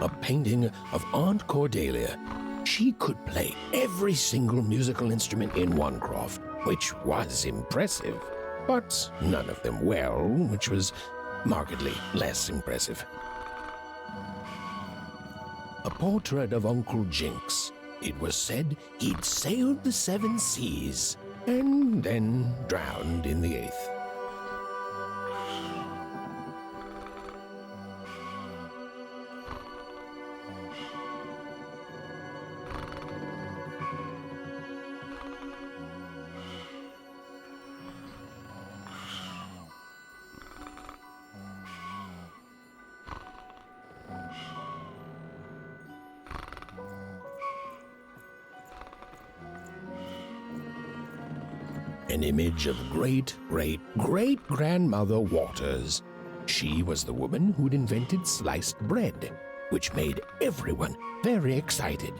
a painting of Aunt Cordelia. She could play every single musical instrument in one croft, which was impressive, but none of them well, which was markedly less impressive. A portrait of Uncle Jinx. It was said he'd sailed the 7 seas and then drowned in the 8th. An image of great-great-great-grandmother Waters. She was the woman who'd invented sliced bread, which made everyone very excited.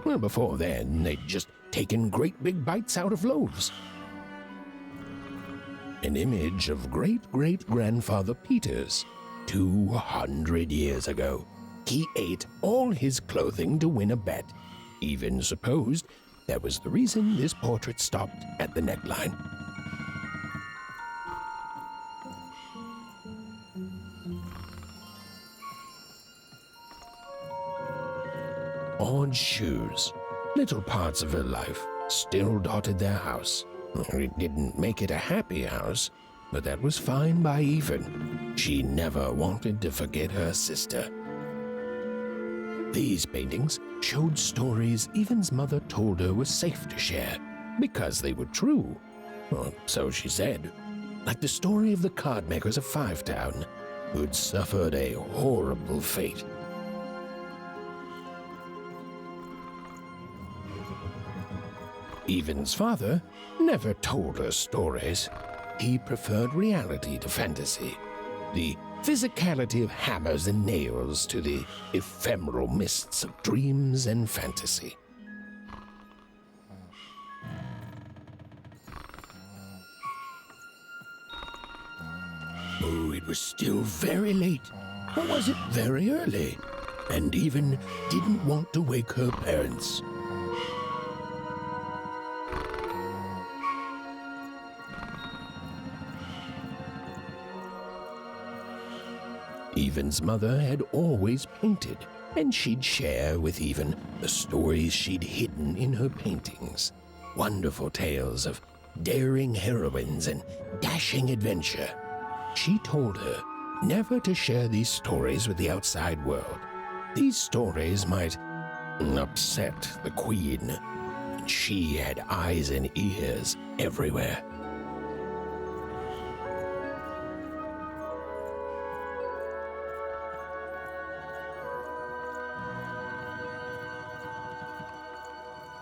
Well, before then, they'd just taken great big bites out of loaves. An image of great-great-grandfather Peters. 200 years ago, he ate all his clothing to win a bet. Even supposed that was the reason this portrait stopped at the neckline. Odd shoes, little parts of her life, still dotted their house. It didn't make it a happy house, but that was fine by Even. She never wanted to forget her sister. These paintings showed stories Even's mother told her was safe to share, because they were true. Or so she said. Like the story of the card makers of Fivetown, who'd suffered a horrible fate. Even's father never told her stories. He preferred reality to fantasy. The physicality of hammers and nails to the ephemeral mists of dreams and fantasy. Oh, it was still very late. Or was it very early? And Even didn't want to wake her parents. Even's mother had always painted, and she'd share with Even the stories she'd hidden in her paintings. Wonderful tales of daring heroines and dashing adventure. She told her never to share these stories with the outside world. These stories might upset the Queen, and she had eyes and ears everywhere.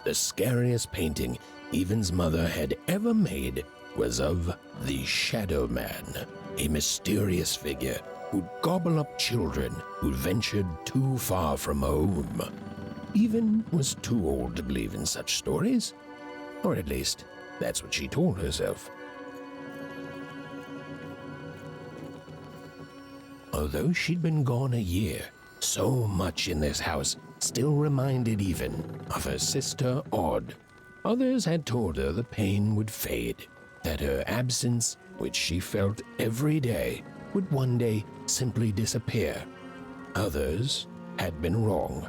The scariest painting Even's mother had ever made was of the Shadow Man, a mysterious figure who'd gobble up children who'd ventured too far from home. Even was too old to believe in such stories, or at least that's what she told herself. Although she'd been gone a year, so much in this house still reminded Even of her sister Odd. Others had told her the pain would fade, that her absence, which she felt every day, would one day simply disappear. Others had been wrong.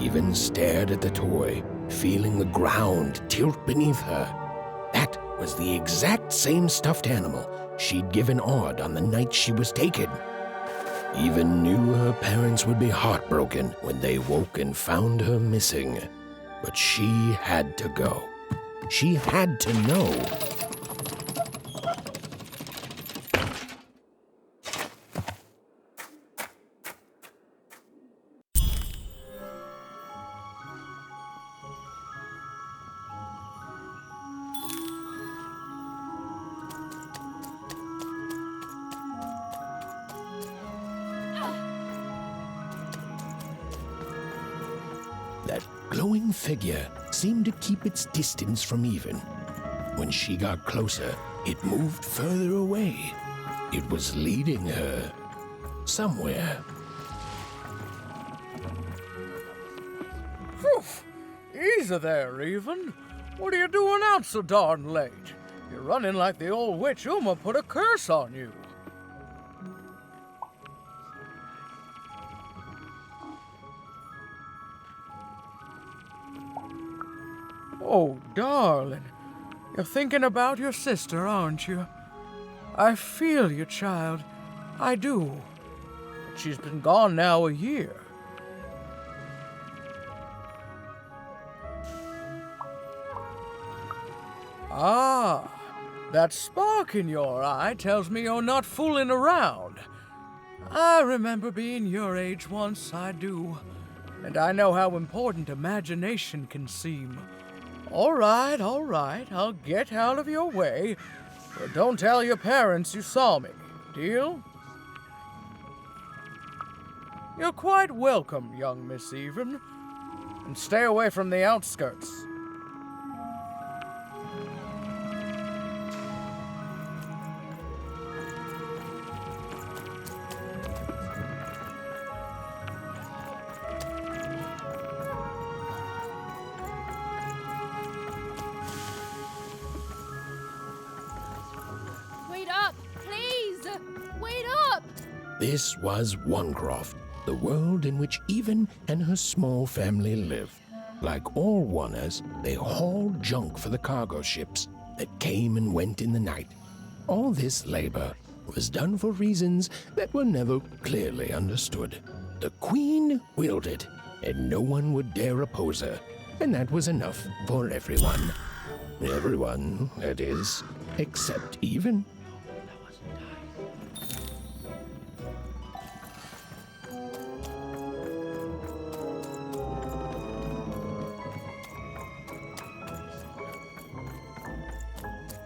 Even stared at the toy, feeling the ground tilt beneath her. That was the exact same stuffed animal she'd given Odd on the night she was taken. Even knew her parents would be heartbroken when they woke and found her missing. But she had to go. She had to know. That glowing figure seemed to keep its distance from Even. When she got closer, it moved further away. It was leading her somewhere. Phew! Easy there, Even. What are you doing out so darn late? You're running like the old witch Uma put a curse on you. Oh, darling. You're thinking about your sister, aren't you? I feel you, child. I do. But she's been gone now a year. Ah, that spark in your eye tells me you're not fooling around. I remember being your age once, I do. And I know how important imagination can seem. All right, I'll get out of your way. But don't tell your parents you saw me. Deal? You're quite welcome, young Miss Even. And stay away from the outskirts. Wait up! Please! Wait up! This was Onecroft, the world in which Even and her small family lived. Like all Oners, they hauled junk for the cargo ships that came and went in the night. All this labor was done for reasons that were never clearly understood. The Queen willed it, and no one would dare oppose her, and that was enough for everyone. Everyone, that is, except Even.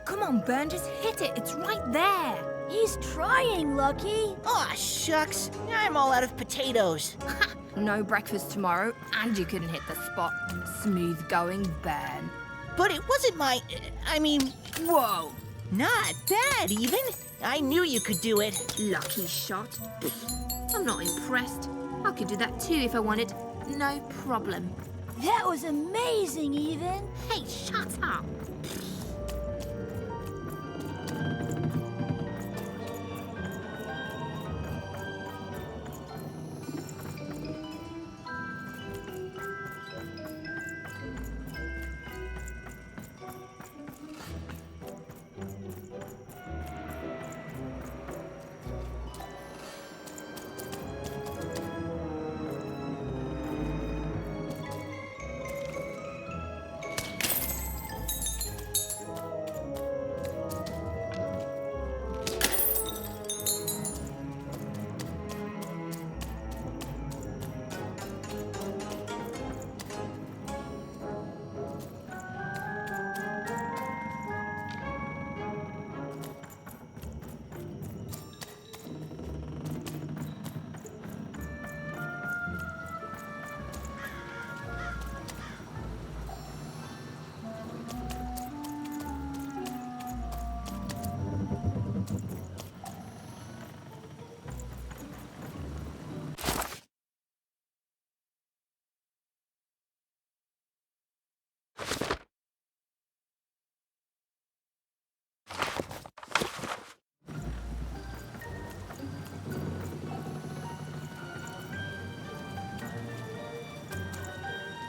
Come on, Ben, just hit it. It's right there. He's trying, Lucky. Aw, shucks. I'm all out of potatoes. No breakfast tomorrow, and you couldn't hit the spot. Smooth going, Ben. But it wasn't my... I mean, Whoa! not bad, even. I knew you could do it. Lucky shot. I'm not impressed. I could do that too if I wanted. No problem. That was amazing, Even. Hey, shut up.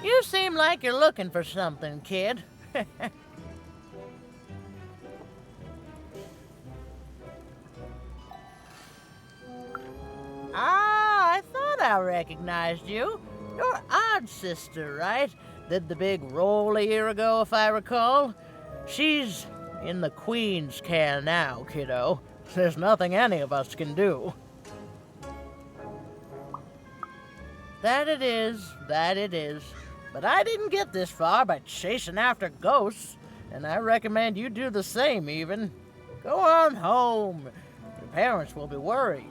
You seem like you're looking for something, kid. I thought I recognized you. You're Odd's sister, right? Did the big roll a year ago, if I recall. She's in the Queen's care now, kiddo. There's nothing any of us can do. That it is, that it is. But I didn't get this far by chasing after ghosts, and I recommend you do the same, Even. Go on home. Your parents will be worried.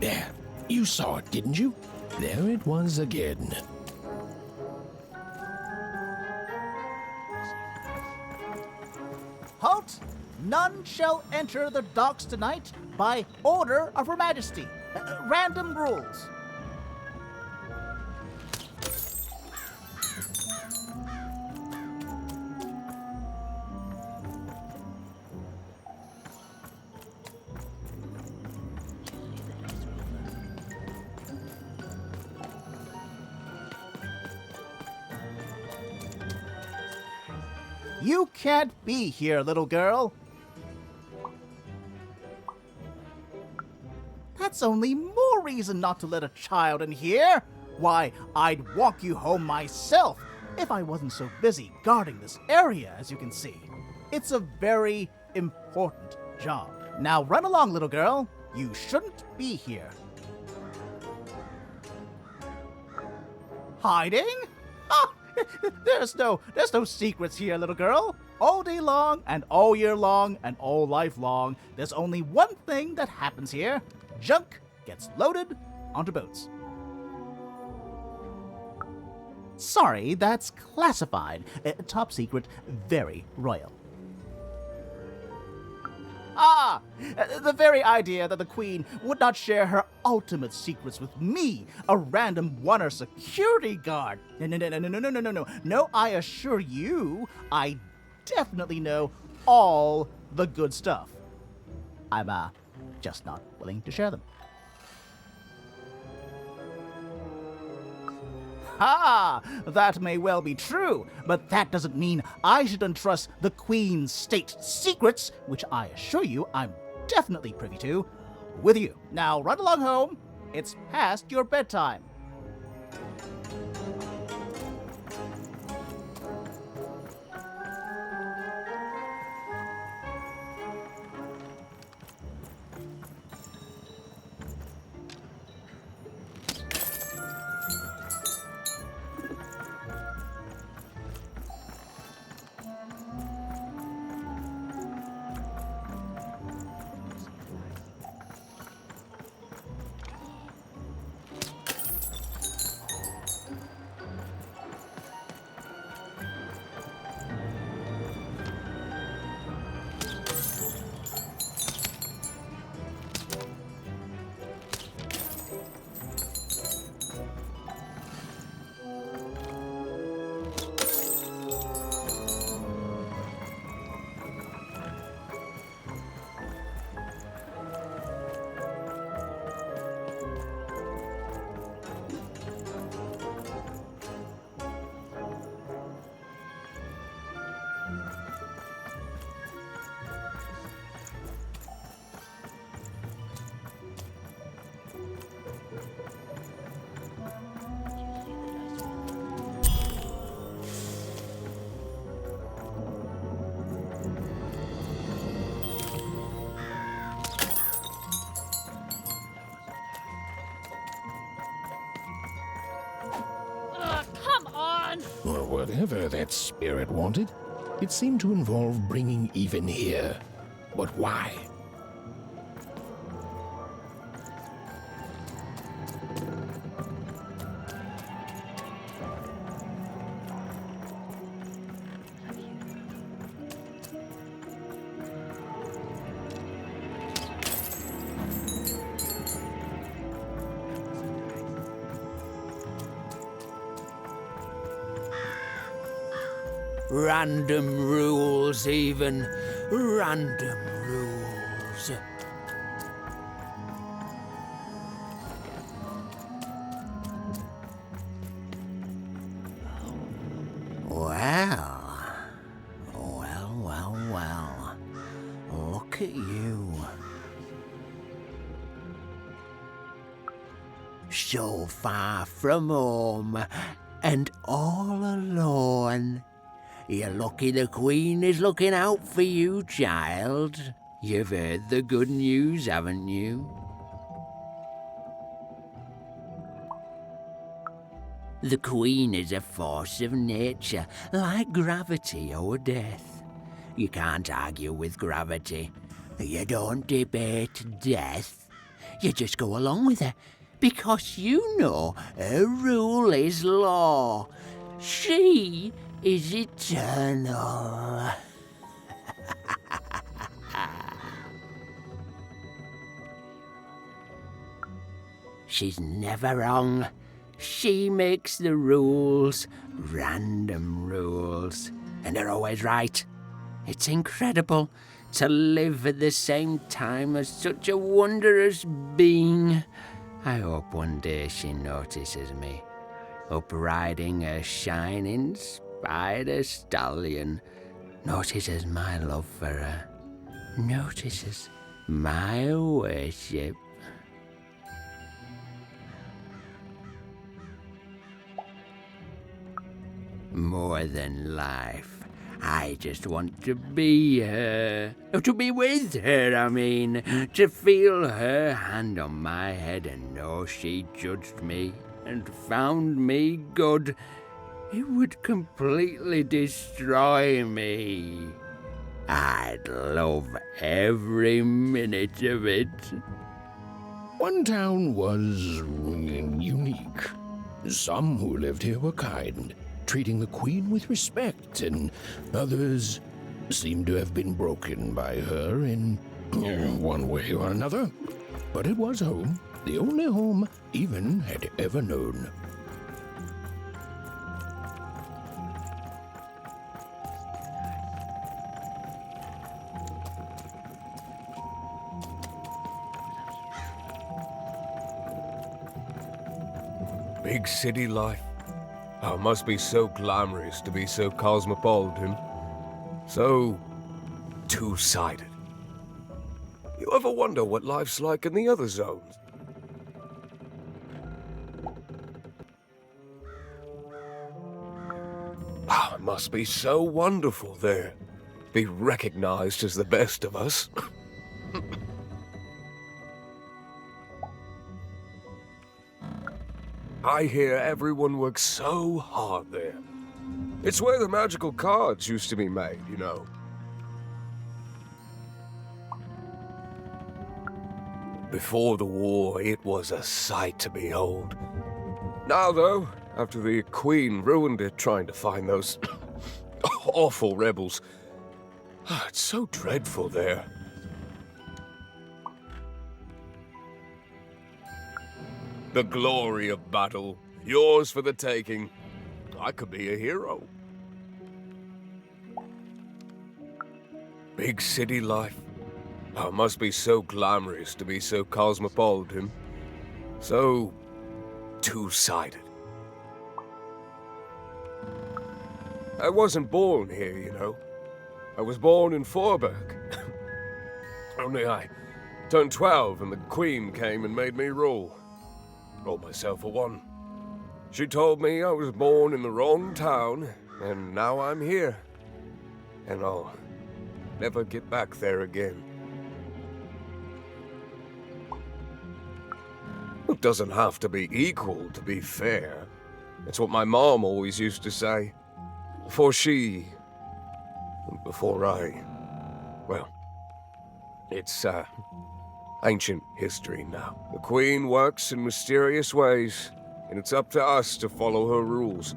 There, you saw it, didn't you? There it was again. Halt! None shall enter the docks tonight by order of Her Majesty. Random rules. You can't be here, little girl. That's only more reason not to let a child in here. Why, I'd walk you home myself if I wasn't so busy guarding this area, as you can see. It's a very important job. Now run along, little girl. You shouldn't be here. Hiding? Ah, there's no secrets here, little girl. All day long and all year long and all life long, there's only one thing that happens here. Junk gets loaded onto boats. Sorry, that's classified. Top secret, very royal. Ah! The very idea that the Queen would not share her ultimate secrets with me, a random Wonder security guard. No. No, I assure you, I definitely know all the good stuff. I'm, just not willing to share them. Ha! That may well be true, but that doesn't mean I should entrust the Queen's state secrets, which I assure you I'm definitely privy to, with you. Now run along home. It's past your bedtime. Well, whatever that spirit wanted, it seemed to involve bringing Even here. But why? Random rules, Even. Random rules. Well. Look at you. So far from home and all alone. You're lucky the Queen is looking out for you, child. You've heard the good news, haven't you? The Queen is a force of nature, like gravity or death. You can't argue with gravity. You don't debate death. You just go along with her, because you know her rule is law. She is eternal. She's never wrong. She makes the rules, random rules, and they're always right. It's incredible to live at the same time as such a wondrous being. I hope one day she notices me, up riding a shining spider stallion, notices my love for her, notices my worship. More than life, I just want to be her. To be with her, I mean. To feel her hand on my head and know she judged me and found me good. It would completely destroy me. I'd love every minute of it. One town was unique. Some who lived here were kind, treating the queen with respect, and others seemed to have been broken by her in one way or another. But it was home, the only home Even had ever known. Big city life. Oh, it must be so glamorous to be so cosmopolitan. So two-sided. You ever wonder what life's like in the other zones? Oh, it must be so wonderful there. Be recognized as the best of us. I hear everyone works so hard there. It's where the magical cards used to be made, you know. Before the war, it was a sight to behold. Now, though, after the Queen ruined it trying to find those awful rebels, it's so dreadful there. The glory of battle, yours for the taking. I could be a hero. Big city life. Oh, it must be so glamorous to be so cosmopolitan. So two-sided. I wasn't born here, you know. I was born in Forberg. Only I turned 12 and the Queen came and made me rule. Rolled myself a one. She told me I was born in the wrong town, and now I'm here. And I'll never get back there again. It doesn't have to be equal to be fair. It's what my mom always used to say. Before she... before I... well, it's, ancient history now. The Queen works in mysterious ways, and it's up to us to follow her rules.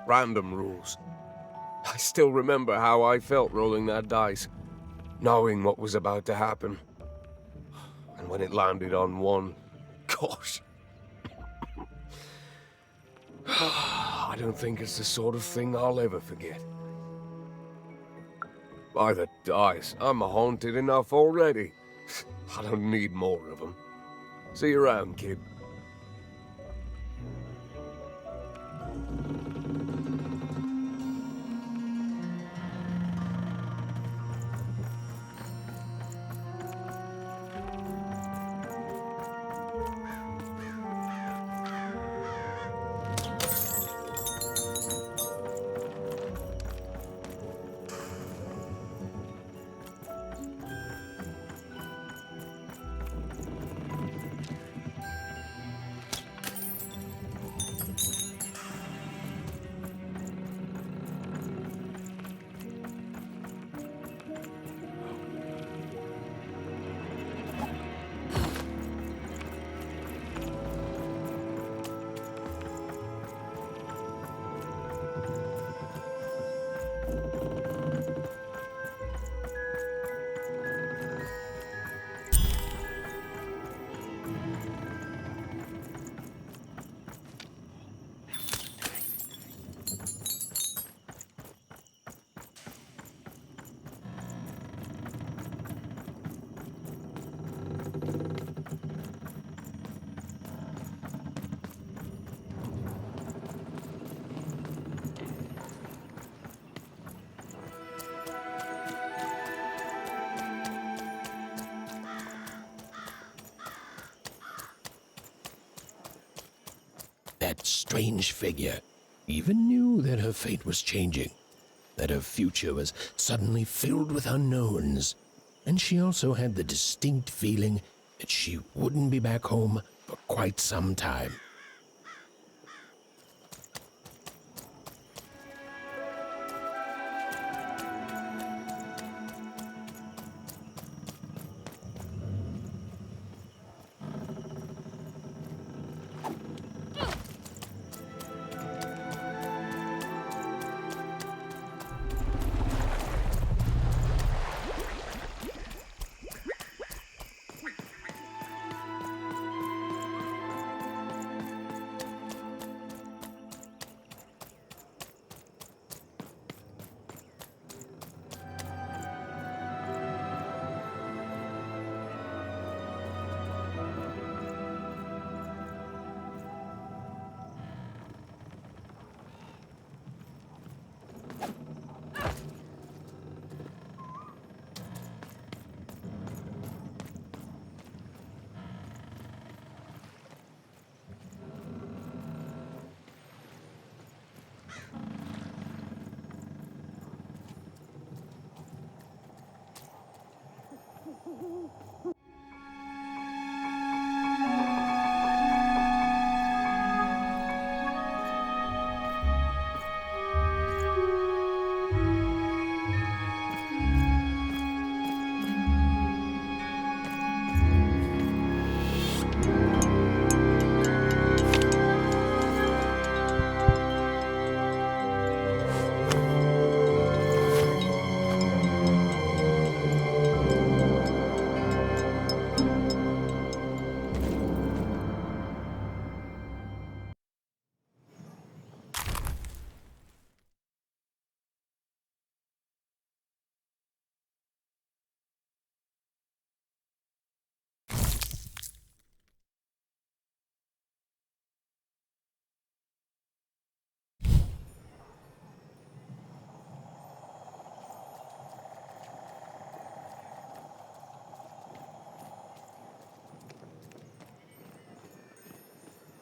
Random rules. I still remember how I felt rolling that dice, knowing what was about to happen. And when it landed on one, gosh. I don't think it's the sort of thing I'll ever forget. By the dice, I'm haunted enough already. I don't need more of them. See you around, kid. strange figure even knew that her fate was changing, that her future was suddenly filled with unknowns, and she also had the distinct feeling that she wouldn't be back home for quite some time.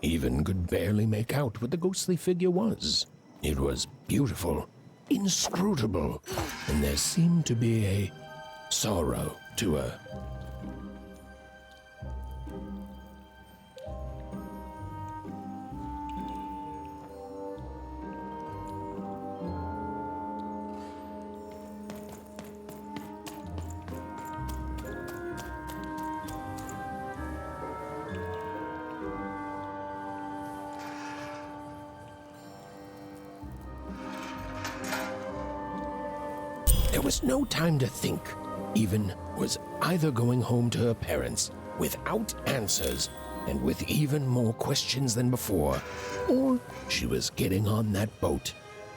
Even could barely make out what the ghostly figure was. It was beautiful, inscrutable, and there seemed to be a sorrow to her. There was no time to think. Even was either going home to her parents without answers and with even more questions than before, or she was getting on that boat.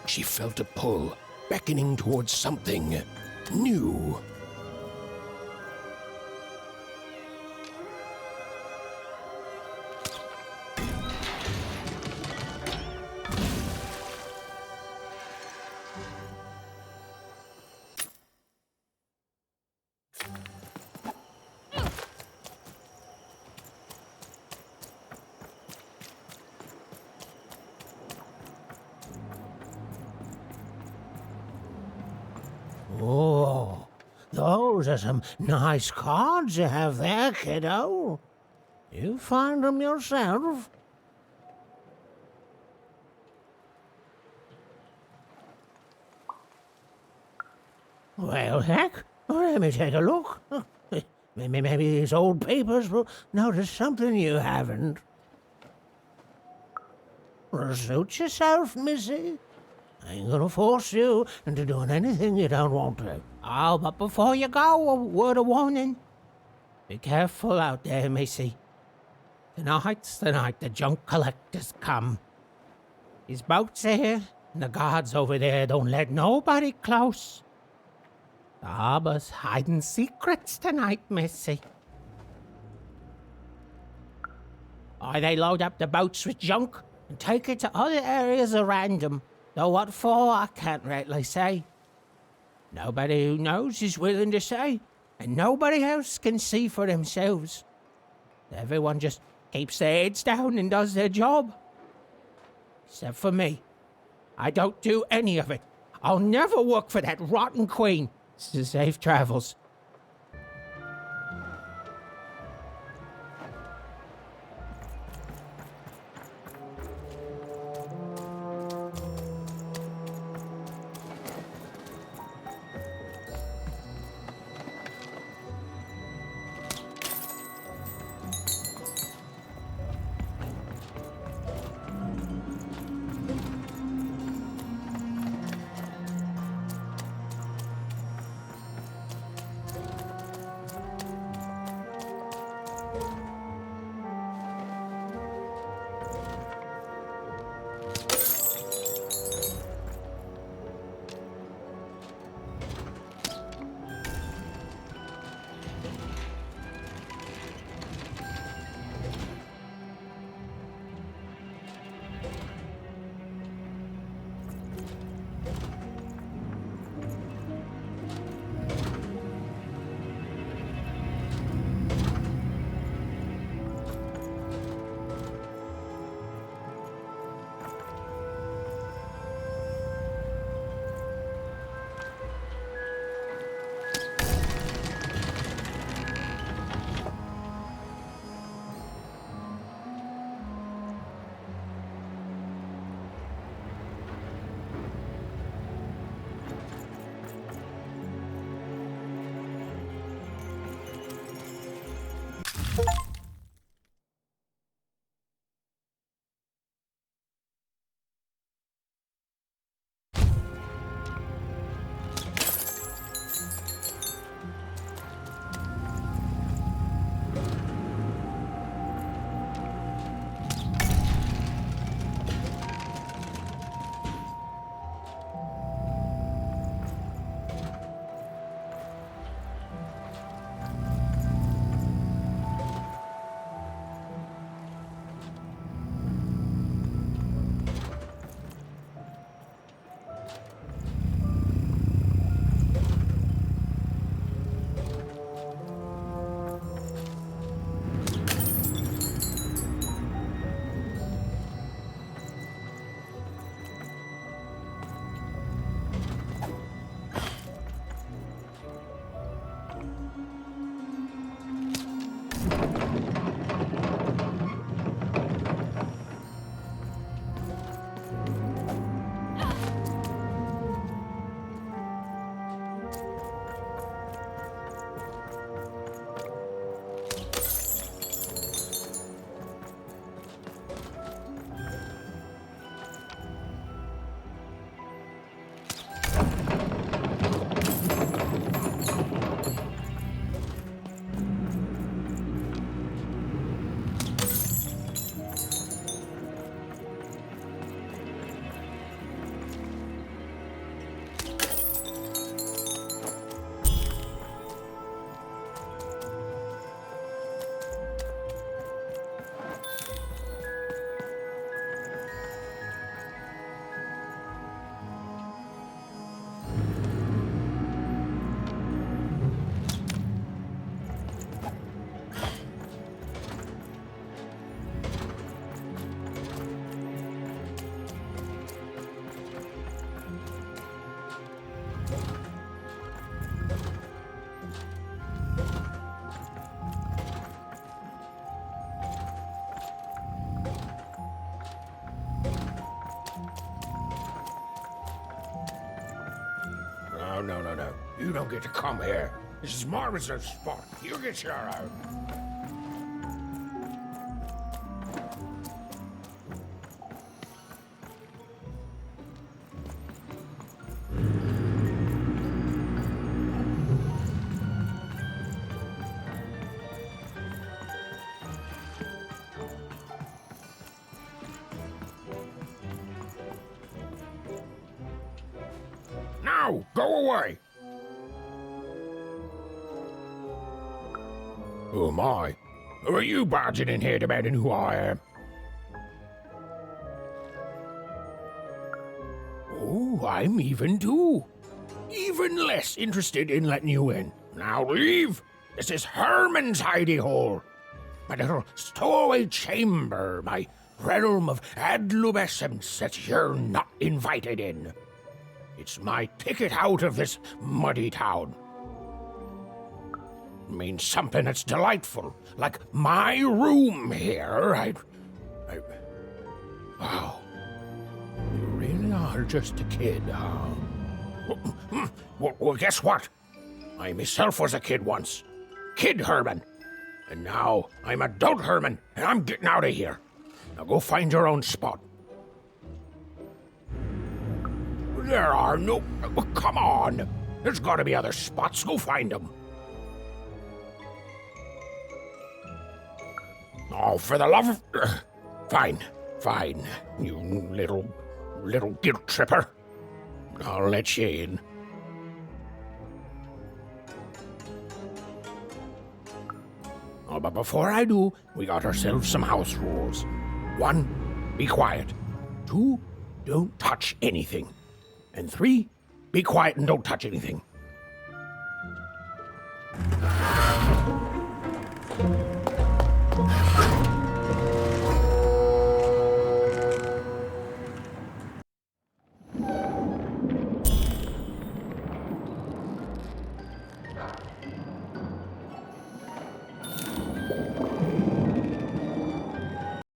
She felt a pull, beckoning towards something new. Oh, those are some nice cards you have there, kiddo. You find them yourself? Well, heck, let me take a look. Maybe these old papers will notice something you haven't. Suit yourself, missy. I ain't gonna force you into doing anything you don't want to. Oh, but before you go, a word of warning. Be careful out there, missy. Tonight's the night the junk collectors come. His boat's here, and the guards over there don't let nobody close. The harbor's hiding secrets tonight, missy. Or they load up the boats with junk and take it to other areas at random. Though what for, I can't rightly say. Nobody who knows is willing to say, and nobody else can see for themselves. Everyone just keeps their heads down and does their job. Except for me. I don't do any of it. I'll never work for that rotten queen. Safe travels. No. You don't get to come here. This is my reserved spot. You get your own. Now, go away! Who am I? Who are you barging in here demanding who I am? Oh, I'm even too. Even less interested in letting you in. Now leave! This is Herman's hidey hole. My little stowaway chamber, my realm of adolescence that you're not invited in. It's my ticket out of this muddy town. It means something that's delightful, like my room here. Wow. You really are just a kid, huh? Well, guess what? I myself was a kid once. Kid Herman. And now I'm adult Herman, and I'm getting out of here. Now go find your own spot. There are no... Come on! There's gotta be other spots. Go find them. Oh, for the love of... Fine, you little guilt tripper. I'll let you in. Oh, but before I do, we got ourselves some house rules. 1, be quiet. 2, don't touch anything. And 3, be quiet and don't touch anything.